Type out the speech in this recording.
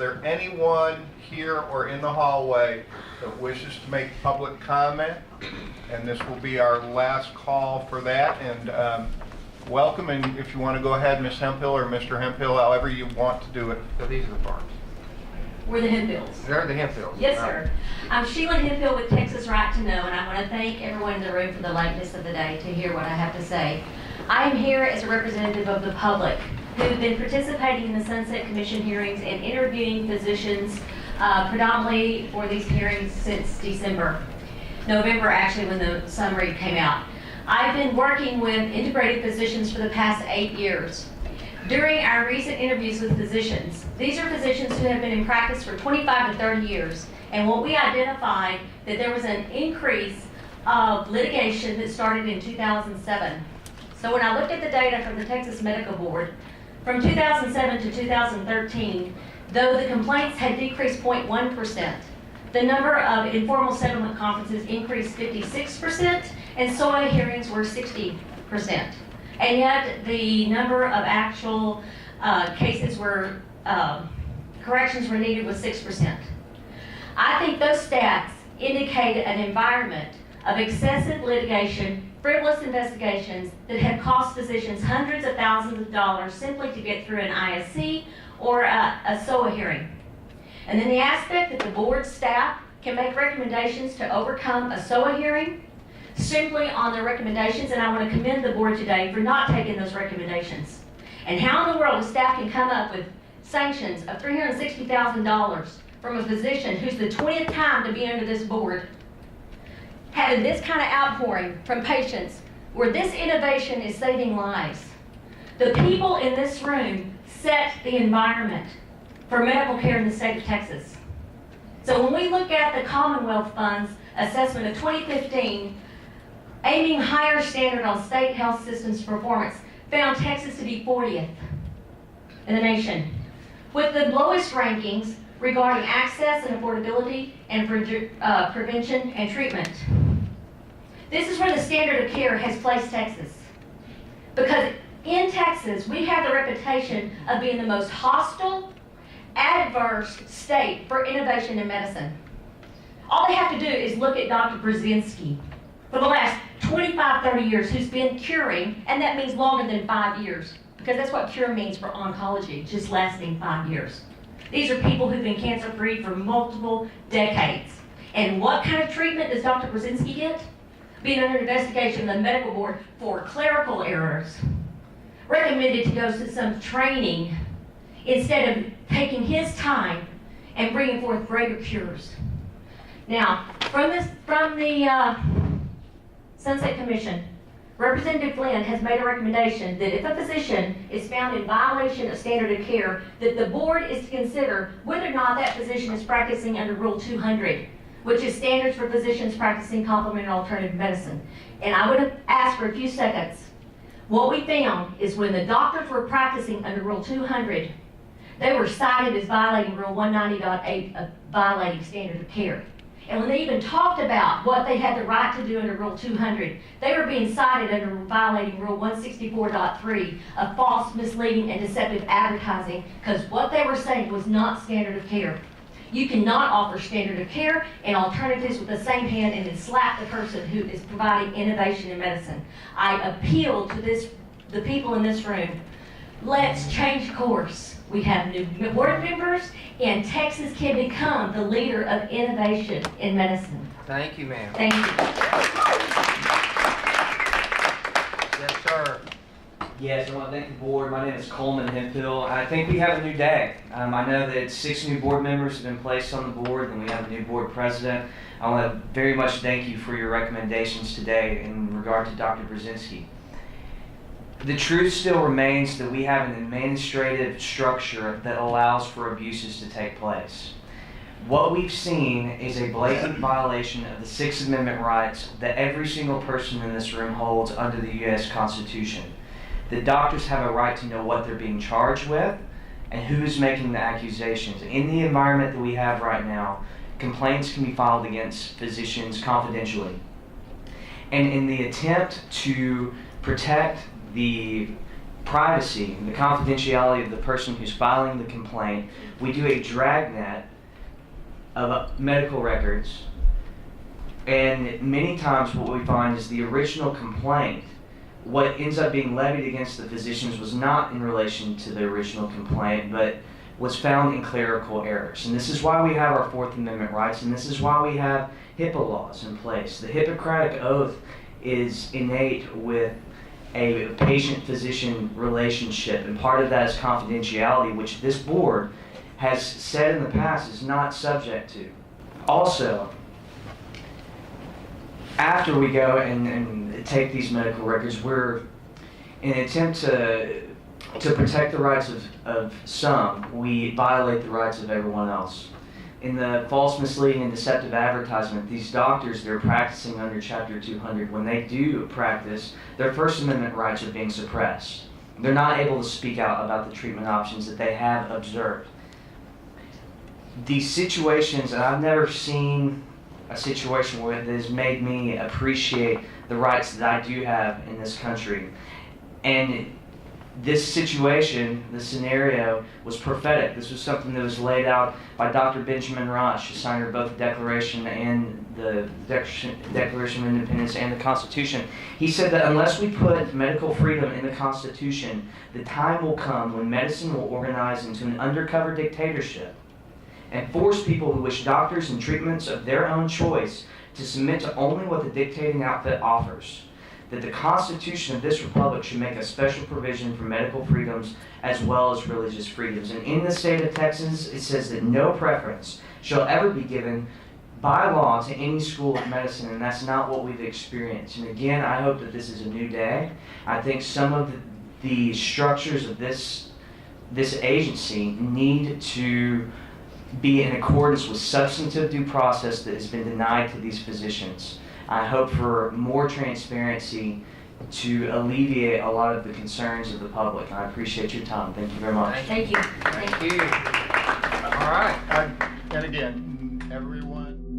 there anyone here or in the hallway that wishes to make public comment? And this will be our last call for that. And welcome, and if you want to go ahead, Ms. Hemphill or Mr. Hemphill, however you want to do it. So these are the farms. We're the Hemphills. They're the Hemphills. Yes, sir. I'm Sheila Hemphill with Texas Right to Know, and I want to thank everyone in the room for the lateness of the day to hear what I have to say. I am here as a representative of the public who have been participating in the Sunset Commission hearings and interviewing physicians predominantly for these hearings since November actually, when the summary came out. I've been working with integrated physicians for the past 8 years. During our recent interviews with physicians, these are physicians who have been in practice for 25 to 30 years, and what we identified that there was an increase of litigation that started in 2007. So when I looked at the data from the Texas Medical Board, from 2007 to 2013, though the complaints had decreased 0.1%, the number of informal settlement conferences increased 56%, and SOA hearings were 60%. And yet the number of actual cases where corrections were needed was 6%. I think those stats indicate an environment of excessive litigation, frivolous investigations that have cost physicians hundreds of thousands of dollars simply to get through an ISC or a SOA hearing. And then the aspect that the board staff can make recommendations to overcome a SOA hearing simply on their recommendations, and I want to commend the board today for not taking those recommendations. And how in the world a staff can come up with sanctions of $360,000 from a physician who's the 20th time to be under this board, having this kind of outpouring from patients where this innovation is saving lives. The people in this room set the environment for medical care in the state of Texas. So when we look at the Commonwealth Fund's assessment of 2015, aiming higher standard on state health systems performance, found Texas to be 40th in the nation, with the lowest rankings regarding access and affordability and prevention and treatment. This is where the standard of care has placed Texas. Because in Texas, we have the reputation of being the most hostile, adverse state for innovation in medicine. All they have to do is look at Dr. Burzynski for the last 25, 30 years, who's been curing, and that means longer than 5 years, because that's what cure means for oncology, just lasting 5 years. These are people who've been cancer-free for multiple decades. And what kind of treatment does Dr. Burzynski get? Being under investigation of the medical board for clerical errors, recommended to go to some training instead of taking his time and bringing forth greater cures. Now, from the Sunset Commission, Representative Flynn has made a recommendation that if a physician is found in violation of standard of care, that the board is to consider whether or not that physician is practicing under Rule 200, which is standards for physicians practicing complementary alternative medicine. And I would ask for a few seconds. What we found is when the doctors were practicing under Rule 200, they were cited as violating Rule 190.8 of violating standard of care. And when they even talked about what they had the right to do under Rule 200, they were being cited under violating Rule 164.3 of false, misleading, and deceptive advertising, because what they were saying was not standard of care. You cannot offer standard of care and alternatives with the same hand and then slap the person who is providing innovation in medicine. I appeal to the people in this room. Let's change course. We have new board members, and Texas can become the leader of innovation in medicine. Thank you, ma'am. Thank you. Yes, sir. Yes, I want to thank the board. My name is Coleman Hemphill. I think we have a new day. I know that 6 new board members have been placed on the board, and we have a new board president. I want to very much thank you for your recommendations today in regard to Dr. Burzynski. The truth still remains that we have an administrative structure that allows for abuses to take place. What we've seen is a blatant violation of the Sixth Amendment rights that every single person in this room holds under the U.S. Constitution. The doctors have a right to know what they're being charged with and who is making the accusations. In the environment that we have right now, complaints can be filed against physicians confidentially. And in the attempt to protect the privacy, the confidentiality of the person who's filing the complaint. We do a dragnet of medical records, and many times what we find is the original complaint, what ends up being levied against the physicians was not in relation to the original complaint, but was found in clerical errors. And this is why we have our Fourth Amendment rights, and this is why we have HIPAA laws in place. The Hippocratic Oath is innate with a patient-physician relationship, and part of that is confidentiality, which this board has said in the past is not subject to. Also, after we go and take these medical records, we're in an attempt to protect the rights of some, we violate the rights of everyone else. In the false, misleading, and deceptive advertisement, these doctors that are practicing under Chapter 200, when they do practice, their First Amendment rights are being suppressed. They're not able to speak out about the treatment options that they have observed. These situations, and I've never seen a situation where it has made me appreciate the rights that I do have in this country. And this situation, this scenario, was prophetic. This was something that was laid out by Dr. Benjamin Rush, who signed both the Declaration and the Declaration of Independence and the Constitution. He said that unless we put medical freedom in the Constitution, the time will come when medicine will organize into an undercover dictatorship and force people who wish doctors and treatments of their own choice to submit to only what the dictating outfit offers. That the Constitution of this republic should make a special provision for medical freedoms as well as religious freedoms. And in the state of Texas, it says that no preference shall ever be given by law to any school of medicine, and that's not what we've experienced. And again, I hope that this is a new day. I think some of the structures of this agency need to be in accordance with substantive due process that has been denied to these physicians. I hope for more transparency to alleviate a lot of the concerns of the public. I appreciate your time. Thank you very much. Thank you. Thank you. All right. And again, everyone.